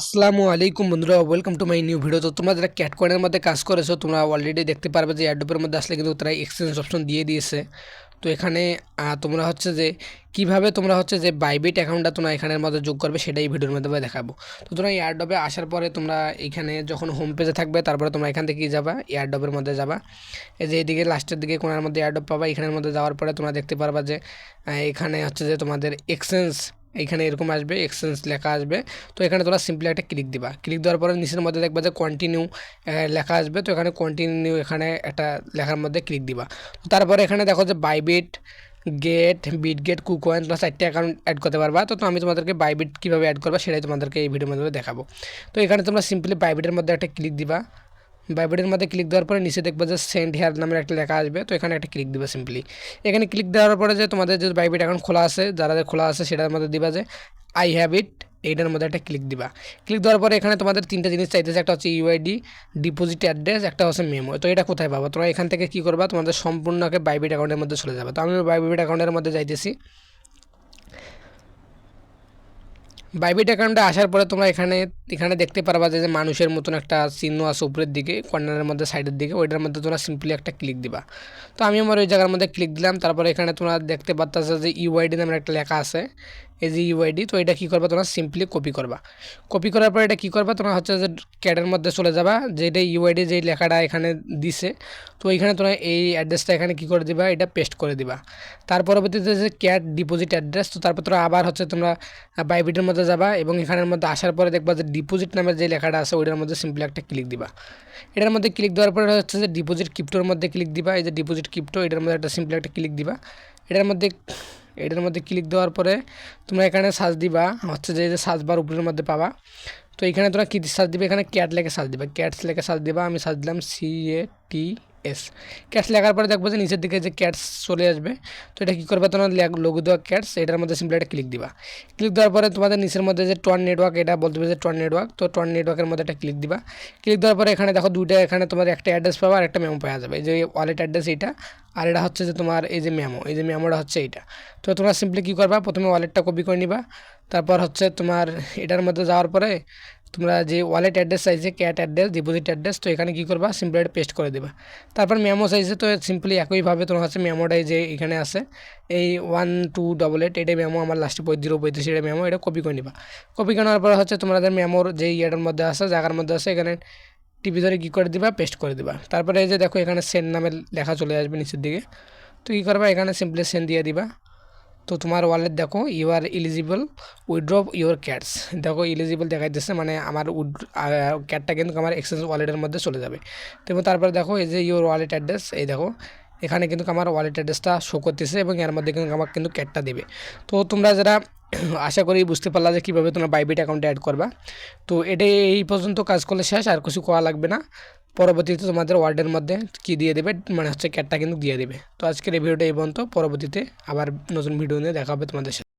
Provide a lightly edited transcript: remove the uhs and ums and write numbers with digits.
আসসালামু আলাইকুম বন্ধুরা, welcome to my new video. তো তোমরা যারা ক্যাট কয়েনের মধ্যে কাজ করেছো তোমরা অলরেডি দেখতে পারবে যে অ্যাডোবের মধ্যে আসলে কিন্তু তারা এক্সচেঞ্জ অপশন দিয়ে দিয়েছে। তো এখানে তোমরা হচ্ছে যে কিভাবে তোমরা হচ্ছে যে বাইবিট অ্যাকাউন্টটা তোমরা এখানের মধ্যে যোগ করবে সেটাই ভিডিওর মধ্যে দেখাবো। তো তোমরা এয়ারড্রপে আসার পরে তোমরা এখানে যখন হোম পেজে থাকবে তারপরে তোমরা এখান থেকে যাবা, এয়ারড্রপের মধ্যে যাবা। এই যে এদিকে লাস্টের দিকে কোণার মধ্যে এয়ারড্রপ পাবা। এখানের মধ্যে যাওয়ার পরে তোমরা দেখতে পারবা যে এখানে হচ্ছে যে তোমাদের এক্সচেঞ্জ এইখানে এরকম আসবে, এক্সচেঞ্জ লেখা আসবে। তো এখানে তোমরা সিম্পলি একটা ক্লিক দিবা। ক্লিক দেওয়ার পরে নিচের মধ্যে দেখবা যে কন্টিনিউ লেখা আসবে। তো এখানে কন্টিনিউ এখানে একটা লেখার মধ্যে ক্লিক দিবা। তো তারপরে এখানে দেখো যে বাইবিট, বিটগেট, কুকয়েন, তোমরা 4টা অ্যাকাউন্ট অ্যাড করতে পারবা। তো আমি তোমাদেরকে বাইবিট কীভাবে অ্যাড করবা সেটাই তোমাদেরকে এই ভিডিওর মধ্যে দেখাবো। তো এখানে তোমরা সিম্পলি বাইবিটের মধ্যে একটা ক্লিক দিবা। বাইবিটের মধ্যে ক্লিক দেওয়ার পরে নিচে দেখবা যে সেন্ড হেয়ার নামের একটা লেখা আসবে। তো এখানে একটা ক্লিক দিবা সিম্পলি। এখানে ক্লিক দেওয়ার পরে যে তোমাদের যে বাইবিট অ্যাকাউন্ট খোলা আছে, যাদের খোলা আছে সেটার মধ্যে দিবা যে আই হ্যাভ ইট, এইটার মধ্যে একটা ক্লিক দিবা। ক্লিক দেওয়ার পরে এখানে তোমাদের 3টা জিনিস চাইতেছে, একটা হচ্ছে ইউআইডি, ডিপোজিট অ্যাড্রেস, একটা হচ্ছে মেমো। তো এটা কোথায় পাবা? তোমরা এখান থেকে কী করবা, তোমাদের সম্পূর্ণকে বাইবিট অ্যাকাউন্টের মধ্যে চলে যাবে। তো আমি বাইবিট অ্যাকাউন্টের মধ্যে যাইতেছি। বাইবিট অ্যাকাউন্টে আসার পরে তোমরা এখানে এখানে দেখতে পারবা যে মানুষের মতন একটা চিহ্ন আছে উপরের দিকে কর্নারের মধ্যে, সাইডের দিকে, ওইটার মধ্যে তোমরা সিম্পলি একটা ক্লিক দিবা। তো আমি আমার ওই জায়গার মধ্যে ক্লিক দিলাম। তারপরে এখানে তোমরা দেখতে পাচ্ছ যে ইউআইডি নামের একটা লেখা আছে, এই যে ইউআইডি। তো এটা কী করবা, তোমরা সিম্পলি কপি করবা। কপি করার পরে এটা কী করবা, তোমরা হচ্ছে যে ক্যাটের মধ্যে চলে যাবা, যেটা ইউআইডি যেই লেখাটা এখানে দিছে। তো এইখানে তোমরা এই অ্যাড্রেসটা এখানে কী করে দিবা, এটা পেস্ট করে দিবা। তার পরবর্তীতে যে ক্যাট ডিপোজিট অ্যাড্রেস, তো তারপর তোমরা আবার হচ্ছে তোমরা বাইবিটের মধ্যে যাবা এবং এখানের মধ্যে আসার পরে দেখবা যে ডিপোজিট নামের যে লেখাটা আছে ওইটার মধ্যে সিম্পলি একটা ক্লিক দিবা। এটার মধ্যে ক্লিক দেওয়ার পরে হচ্ছে যে ডিপোজিট ক্রিপ্টোর মধ্যে ক্লিক দিবা। এই যে ডিপোজিট ক্রিপ্টো, এটার মধ্যে একটা সিম্পলি একটা ক্লিক দিবা। এটার মধ্যে ক্লিক দেওয়ার পরে তোমরা এখানে সার্চ দিবা, হচ্ছে যে সার্চ বার উপরের মধ্যে পাবা। তো এখানে তোমরা কী সার্চ দিবে, এখানে ক্যাট লেখে সার্চ দিবা, ক্যাটস লেখে সার্চ দিবা। আমি সার্চ দিলাম CATS। ক্যাটস লেখার পরে দেখবো যে নিচের দিকে যে ক্যাটস চলে আসবে। তো এটা কী করবে, তোমার লোগো দেওয়া ক্যাটস, এটার মধ্যে সিম্পলি একটা ক্লিক দিবা। ক্লিক দেওয়ার পরে তোমাদের নিচের মধ্যে যে টন নেটওয়ার্ক, এটা বলতে হবে যে টন নেটওয়ার্ক। তো টন নেটওয়ার্কের মধ্যে একটা ক্লিক দিবা। ক্লিক দেওয়ার পরে এখানে দেখো দুইটা, এখানে তোমার একটা অ্যাড্রেস পাবা আর একটা মেমো পাওয়া যাবে। এই যে ওয়ালেট অ্যাড্রেস এইটা, আর এটা হচ্ছে যে তোমার এই যে মেমো, এই যে মেমোটা হচ্ছে এইটা। তো তোমরা সিম্পলি কী করবা, প্রথমে ওয়ালেটটা কপি করে নিবা। তারপর হচ্ছে তোমার এটার মধ্যে যাওয়ার পরে তোমরা যে ওয়ালেট অ্যাড্রেস চাইছে, ক্যাট অ্যাড্রেস, ডিপোজিট অ্যাড্রেস, তো এখানে কী করবা, সিম্পলি এটা পেস্ট করে দেবা। তারপর মেমো চাইছে, তো সিম্পলি একইভাবে তোমার হচ্ছে মেমোটাই যে এখানে আছে এই 1288, এটা মেমো আমার লাস্টে 035, এটা মেমো, এটা কপি করে নিবা। কপি করার পর হচ্ছে তোমাদের মেমোর যে ইয়েটার মধ্যে আছে, জায়গার মধ্যে আছে, এখানে টিপি ধরে কী করে দিবা, পেস্ট করে দিবা। তারপরে এই যে দেখো এখানে সেন্ড নামের লেখা চলে আসবে নিচের দিকে। তো কী করবা, এখানে সিম্পলি সেন্ড দিয়ে দিবা। তো তোমার ওয়ালেট দেখো you are eligible withdraw your cats, দেখো এলিজিবল দেখাইতেছে, মানে আমার ক্যাটটা কিন্তু আমার এক্সচেঞ্জ ওয়ালেটের মধ্যে চলে যাবে। তো তারপরে দেখো এই যে ইউর ওয়ালেট অ্যাড্রেস, এই দেখো এখানে কিন্তু আমার ওয়ালেট অ্যাড্রেসটা শো করতেছে এবং এর মধ্যে কিন্তু আমার কিন্তু ক্যাটটা দেবে। তো তোমরা যারা আশা করি বুঝতে পারলা যে কীভাবে তোমরা বাইবিট অ্যাকাউন্টে অ্যাড করবা। তো এটাই এই পর্যন্ত কাজ করলে শেষ, আর কিছু করা লাগবে না। পরবর্তীতে তোমাদের ওয়ার্ডের মধ্যে কি দিয়ে দেবে, মানে হচ্ছে ক্যাটটা কিন্তু দিয়ে দেবে। তো আজকের এই ভিডিওটা এই পর্যন্ত, পরবর্তীতে আবার নতুন ভিডিও নিয়ে দেখা হবে তোমাদের সাথে।